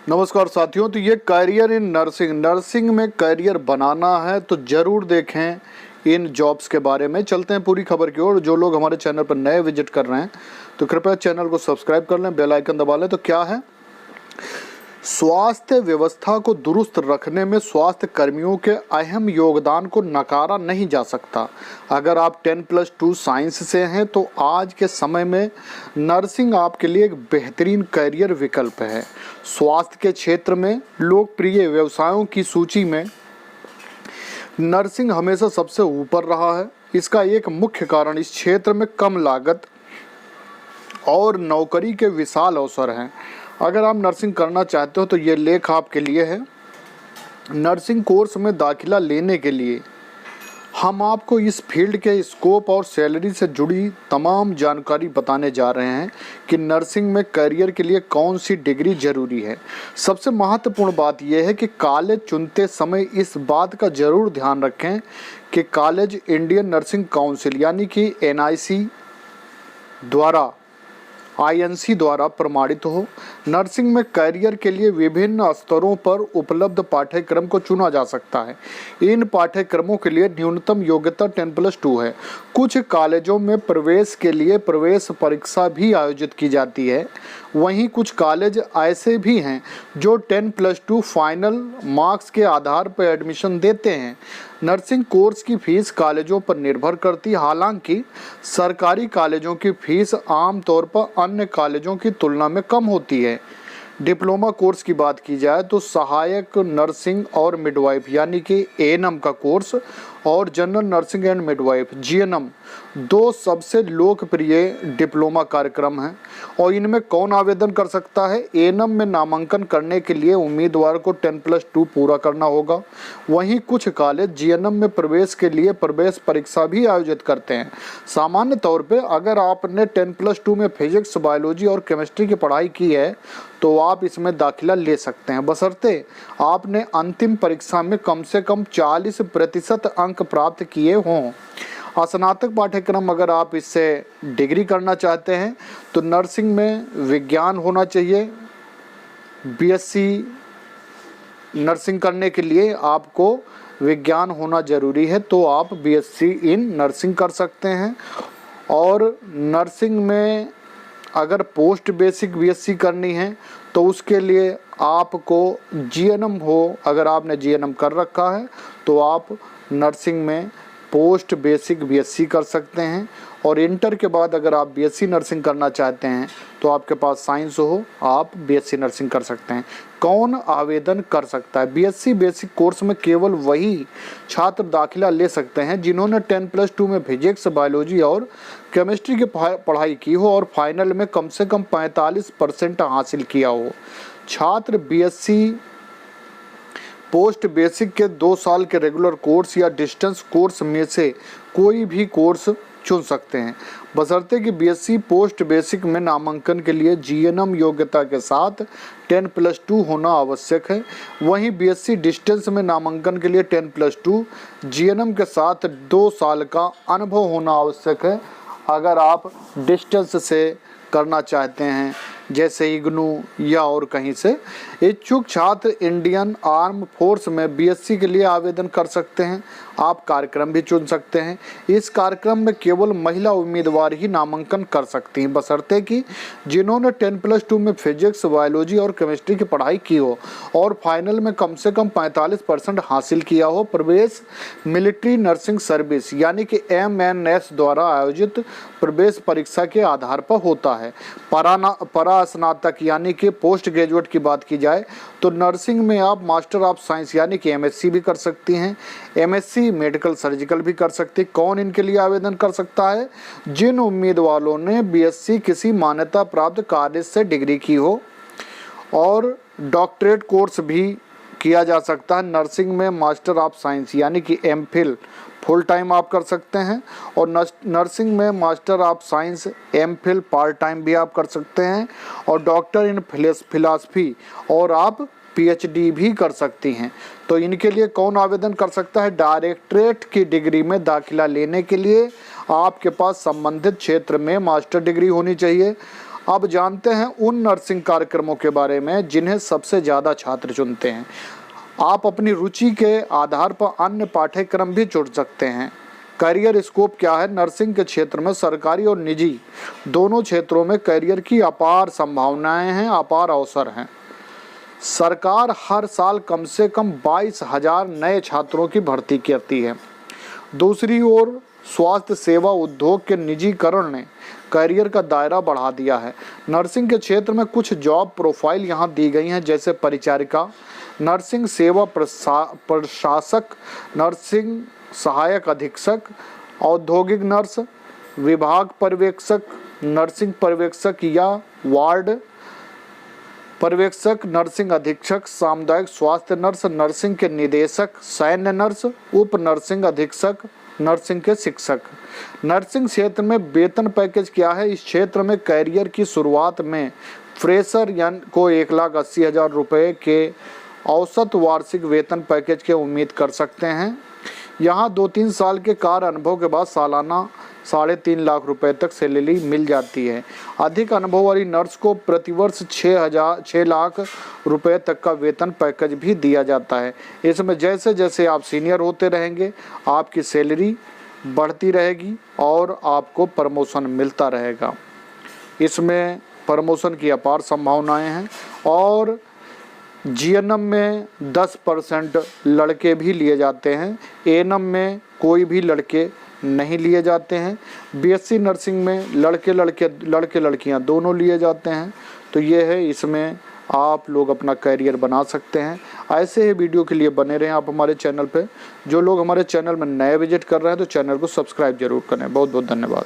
नमस्कार साथियों। तो ये करियर इन नर्सिंग में करियर बनाना है तो ज़रूर देखें इन जॉब्स के बारे में। चलते हैं पूरी खबर की ओर। जो लोग हमारे चैनल पर नए विजिट कर रहे हैं तो कृपया चैनल को सब्सक्राइब कर लें, बेल आइकन दबा लें। तो क्या है, स्वास्थ्य व्यवस्था को दुरुस्त रखने में स्वास्थ्य कर्मियों के अहम योगदान को नकारा नहीं जा सकता। अगर आप 10+2 साइंस से हैं तो आज के समय में नर्सिंग आपके लिए एक बेहतरीन करियर विकल्प है। स्वास्थ्य के क्षेत्र में लोकप्रिय व्यवसायों की सूची में नर्सिंग हमेशा सबसे ऊपर रहा है। इसका एक मुख्य कारण इस क्षेत्र में कम लागत और नौकरी के विशाल अवसर हैं। अगर आप नर्सिंग करना चाहते हो तो ये लेख आपके लिए है। नर्सिंग कोर्स में दाखिला लेने के लिए हम आपको इस फील्ड के स्कोप और सैलरी से जुड़ी तमाम जानकारी बताने जा रहे हैं कि नर्सिंग में करियर के लिए कौन सी डिग्री जरूरी है। सबसे महत्वपूर्ण बात यह है कि कॉलेज चुनते समय इस बात का जरूर ध्यान रखें कि कॉलेज इंडियन नर्सिंग काउंसिल यानी कि NIC द्वारा INC द्वारा प्रमाणित हो। नर्सिंग में करियर के लिए विभिन्न स्तरों पर उपलब्ध पाठ्यक्रम को चुना जा सकता है। इन पाठ्यक्रमों के लिए न्यूनतम योग्यता 10+2 है। कुछ कॉलेजों में प्रवेश के लिए प्रवेश परीक्षा भी आयोजित की जाती है। वहीं कुछ कॉलेज ऐसे भी हैं जो 10+2 फाइनल मार्क्स के आधार पर एडमिशन देते हैं। नर्सिंग कोर्स की फीस कॉलेजों पर निर्भर करती है। हालांकि सरकारी कॉलेजों की फीस आमतौर पर अन्य कॉलेजों की तुलना में कम होती है। डिप्लोमा कोर्स की बात की जाए तो सहायक नर्सिंग और मिडवाइफ यानी कि ANM का कोर्स और general nursing and midwife GNM दो सबसे लोकप्रिय डिप्लोमा कार्यक्रम हैं। और इनमें कौन आवेदन कर सकता है? ANM में नामांकन करने के लिए उम्मीदवार को 10+2 पूरा करना होगा। वहीं कुछ कॉलेज GNM में प्रवेश के लिए प्रवेश परीक्षा भी आयोजित करते हैं। सामान्य तौर पर अगर आपने 10+2 में फिजिक्स, बायोलॉजी और केमिस्ट्री की पढ़ाई की है तो आप इसमें दाखिला ले सकते हैं, बशर्ते आपने अंतिम परीक्षा में कम से कम 40% अंक प्राप्त किए हों। स्नातक पाठ्यक्रम अगर आप इससे डिग्री करना चाहते हैं तो नर्सिंग में विज्ञान होना चाहिए। BSc नर्सिंग करने के लिए आपको विज्ञान होना ज़रूरी है, तो आप BSc इन नर्सिंग कर सकते हैं। और नर्सिंग में अगर पोस्ट बेसिक BSc करनी है तो उसके लिए आपको GNM हो, अगर आपने GNM कर रखा है तो आप नर्सिंग में पोस्ट बेसिक BSc कर सकते हैं। और इंटर के बाद अगर आप BSc नर्सिंग करना चाहते हैं तो आपके पास साइंस हो, आप BSc नर्सिंग कर सकते हैं। कौन आवेदन कर सकता है? BSc बेसिक कोर्स में केवल वही छात्र दाखिला ले सकते हैं जिन्होंने 10+2 में फिजिक्स, बायोलॉजी और केमिस्ट्री की पढ़ाई की हो और फाइनल में कम से कम 45% हासिल किया हो। छात्र BSc पोस्ट बेसिक के 2 साल के रेगुलर कोर्स या डिस्टेंस कोर्स में से कोई भी कोर्स चुन सकते हैं, बशर्ते कि BSc पोस्ट बेसिक में नामांकन के लिए GNM योग्यता के साथ 10+2 होना आवश्यक है। वहीं BSc डिस्टेंस में नामांकन के लिए 10+2 GNM के साथ 2 साल का अनुभव होना आवश्यक है। अगर आप डिस्टेंस से करना चाहते हैं जैसे इग्नू या और कहीं से। इच्छुक छात्र इंडियन आर्म फोर्स में BSc के लिए आवेदन कर सकते हैं। आप कार्यक्रम भी चुन सकते हैं। इस कार्यक्रम में केवल महिला उम्मीदवार ही नामांकन कर सकती हैं, बशर्ते कि जिन्होंने 10+2 में फिजिक्स, बायोलॉजी और केमिस्ट्री की पढ़ाई की हो और फाइनल में कम से कम 45% हासिल किया हो। प्रवेश मिलिट्री नर्सिंग सर्विस यानी कि MNS द्वारा आयोजित प्रवेश परीक्षा के आधार पर होता है। स्नातक यानी कि पोस्ट ग्रेजुएट की बात की जाए तो नर्सिंग में आप मास्टर ऑफ साइंस यानी कि MSc भी कर सकती हैं। MSc मेडिकल सर्जिकल भी कर सकती है। कौन इनके लिए आवेदन कर सकता है? जिन उम्मीदवारों ने BSc किसी मान्यता प्राप्त कॉलेज से डिग्री की हो और डॉक्टरेट कोर्स भी किया जा सकता है। नर्सिंग में मास्टर ऑफ साइंस यानी कि MPhil फुल टाइम आप कर सकते हैं और नर्सिंग में master of science MPhil part time भी आप कर सकते हैं और डॉक्टर इन फिलॉसफी और आप PhD भी कर सकती हैं। तो इनके लिए कौन आवेदन कर सकता है? डायरेक्टरेट की डिग्री में दाखिला लेने के लिए आपके पास संबंधित क्षेत्र में मास्टर डिग्री होनी चाहिए। अब जानते हैं उन नर्सिंग कार्यक्रमों के बारे में जिन्हें सबसे ज़्यादा छात्र चुनते हैं। आप अपनी रुचि के आधार पर अन्य पाठ्यक्रम भी चुन सकते हैं। करियर स्कोप क्या है? नर्सिंग के क्षेत्र में सरकारी और निजी दोनों क्षेत्रों में करियर की अपार संभावनाएं हैं, अपार अवसर हैं। सरकार हर साल कम से कम 22,000 नए छात्रों की भर्ती करती है। दूसरी ओर स्वास्थ्य सेवा उद्योग के निजीकरण ने करियर का दायरा बढ़ा दिया है। नर्सिंग के क्षेत्र में कुछ जॉब प्रोफाइल यहाँ दी गई हैं, जैसे परिचारिका, नर्सिंग सेवा प्रशासक, नर्सिंग सहायक अधीक्षक, औद्योगिक नर्स, विभाग पर्यवेक्षक, नर्सिंग पर्यवेक्षक या वार्ड पर्यवेक्षक, नर्सिंग अधीक्षक, सामुदायिक स्वास्थ्य नर्स, नर्सिंग के निदेशक, सैन्य नर्स, उप नर्सिंग अधीक्षक, नर्सिंग के शिक्षक। नर्सिंग क्षेत्र में वेतन पैकेज क्या है? इस क्षेत्र में कैरियर की शुरुआत में फ्रेशर को 1,80,000 रुपये के औसत वार्षिक वेतन पैकेज के उम्मीद कर सकते हैं। यहाँ 2-3 साल के कार्य अनुभव के बाद सालाना 3.5 लाख रुपए तक सैलरी मिल जाती है। अधिक अनुभव वाली नर्स को प्रतिवर्ष 6 लाख रुपए तक का वेतन पैकेज भी दिया जाता है। इसमें जैसे जैसे आप सीनियर होते रहेंगे आपकी सैलरी बढ़ती रहेगी और आपको प्रमोशन मिलता रहेगा। इसमें प्रमोशन की अपार संभावनाएं हैं और जीएनएम में 10% लड़के भी लिए जाते हैं। एएनएम में कोई भी लड़के नहीं लिए जाते हैं। बीएससी नर्सिंग में लड़के लड़कियां दोनों लिए जाते हैं। तो ये है, इसमें आप लोग अपना करियर बना सकते हैं। ऐसे ही वीडियो के लिए बने रहें आप हमारे चैनल पे। जो लोग हमारे चैनल में नए विजिट कर रहे हैं तो चैनल को सब्सक्राइब जरूर करें। बहुत बहुत धन्यवाद।